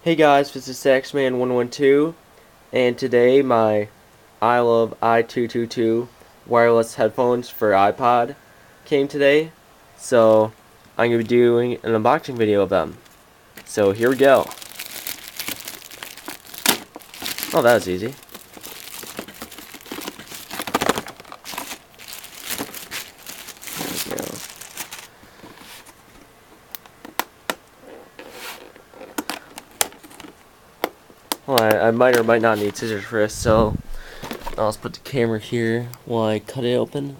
Hey guys, this is Saxman112, and today my iLuv i222 wireless headphones for iPod came today, so I'm going to be doing an unboxing video of them. So here we go. Oh, that was easy. There we go. Well, I might or might not need scissors for this, so I'll just put the camera here while I cut it open.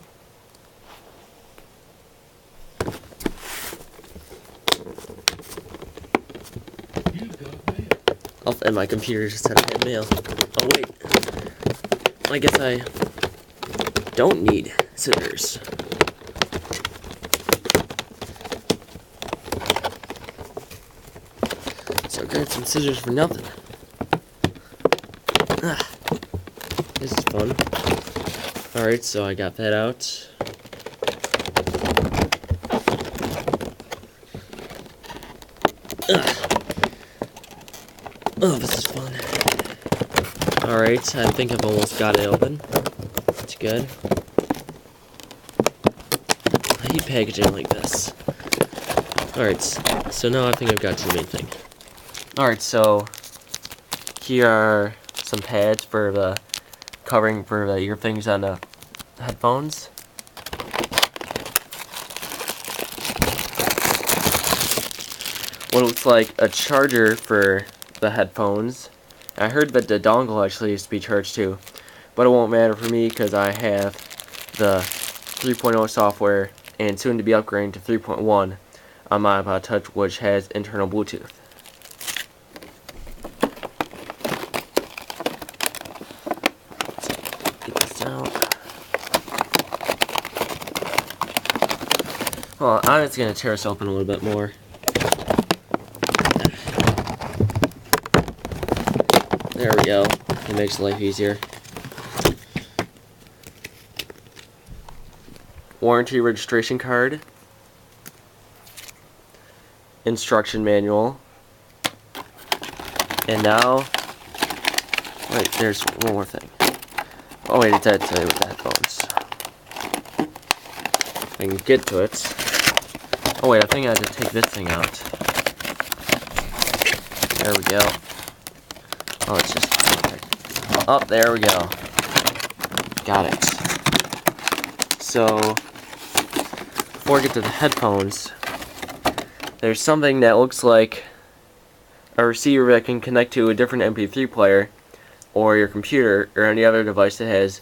And my computer just had to have mail. Oh wait, I guess I don't need scissors. So I grabbed some scissors for nothing. This is fun. Alright, so I got that out. Oh, this is fun. Alright, I think I've almost got it open. That's good. I hate packaging like this. Alright, so now I think I've got two main things. Alright, so here are some pads for the covering for the ear things on the headphones. What looks like a charger for the headphones. I heard that the dongle actually used to be charged too, but it won't matter for me because I have the 3.0 software and soon to be upgrading to 3.1 on my iPod Touch, which has internal Bluetooth. Get this out. Well, I'm just going to tear this open a little bit more. There we go. It makes life easier. Warranty registration card. Instruction manual. And now, wait, there's one more thing. Oh wait, it's actually with the headphones. I can get to it. Oh wait, I think I have to take this thing out. There we go. Oh, it's just perfect. Oh, there we go. Got it. So, before I get to the headphones, there's something that looks like a receiver that can connect to a different MP3 player, or your computer, or any other device that has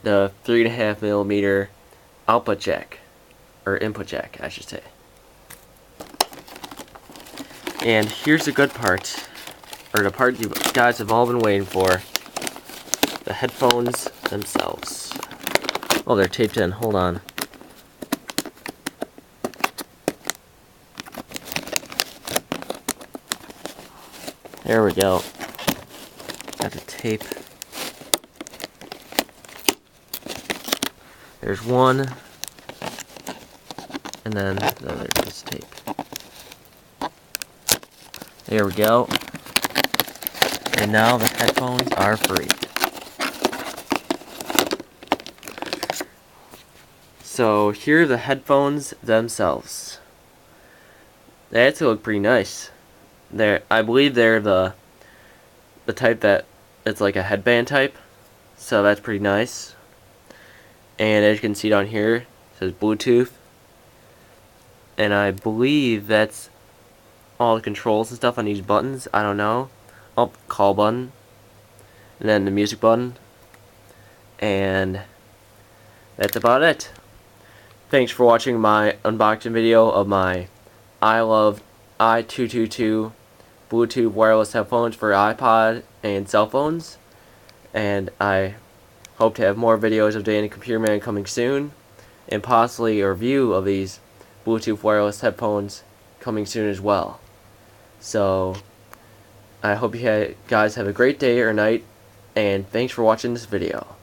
the 3.5mm output jack, or input jack, I should say. And here's the good part, or the part you guys have all been waiting for: the headphones themselves. Oh, they're taped in. Hold on. There we go. Got the tape. There's one, and then the other is tape. There we go. And now the headphones are free. So here are the headphones themselves. They actually look pretty nice. I believe they're the type that it's like a headband type, so that's pretty nice. And as you can see down here, it says Bluetooth, and I believe that's all the controls and stuff on these buttons. I don't know. Oh, call button, and then the music button, and that's about it. Thanks for watching my unboxing video of my iLuv i222 Bluetooth wireless headphones for iPod and cell phones, and I hope to have more videos of Danny Computer Man coming soon, and possibly a review of these Bluetooth wireless headphones coming soon as well. So I hope you guys have a great day or night, and thanks for watching this video.